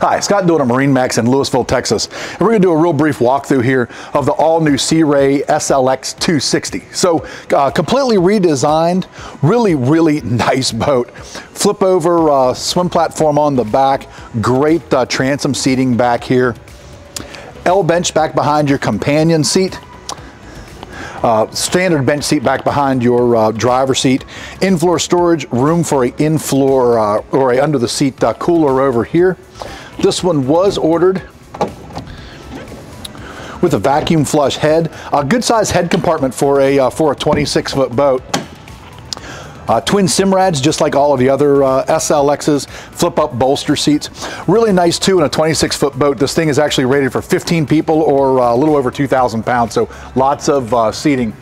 Hi, Scott doing a MarineMax in Lewisville, Texas. And we're going to do a real brief walkthrough here of the all-new Sea Ray SLX 260. So completely redesigned, really nice boat. Flip over swim platform on the back, great transom seating back here. L bench back behind your companion seat. Standard bench seat back behind your driver seat. In-floor storage, room for a in-floor or a under-the-seat cooler over here. This one was ordered with a vacuum flush head. A good-sized head compartment for a 26-foot boat. Twin Simrads, just like all of the other SLXs, flip-up bolster seats. Really nice too in a 26-foot boat. This thing is actually rated for 15 people or a little over 2,000 pounds, so lots of seating.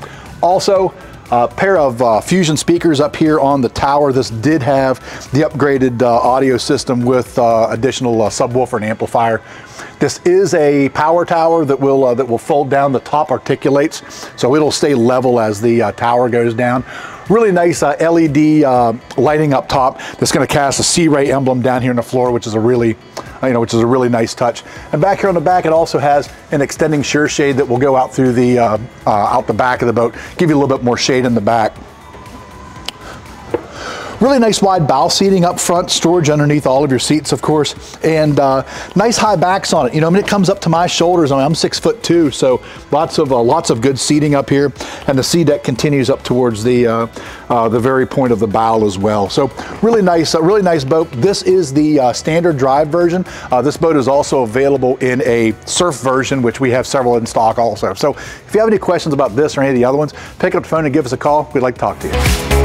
Also, a pair of Fusion speakers up here on the tower. This did have the upgraded audio system with additional subwoofer and amplifier. This is a power tower that will fold down. The top articulates, so it'll stay level as the tower goes down. Really nice LED lighting up top. That's going to cast a Sea Ray emblem down here on the floor, which is a really, nice touch. And back here on the back, it also has an extending sure shade that will go out through the out the back of the boat, give you a little bit more shade in the back. Really nice wide bow seating up front, storage underneath all of your seats, of course, and nice high backs on it. You know, I mean, it comes up to my shoulders. I'm 6'2", so lots of good seating up here, and the sea deck continues up towards the very point of the bow as well. So really nice boat. This is the standard drive version. This boat is also available in a surf version, which we have several in stock also. So if you have any questions about this or any of the other ones, pick up the phone and give us a call. We'd like to talk to you.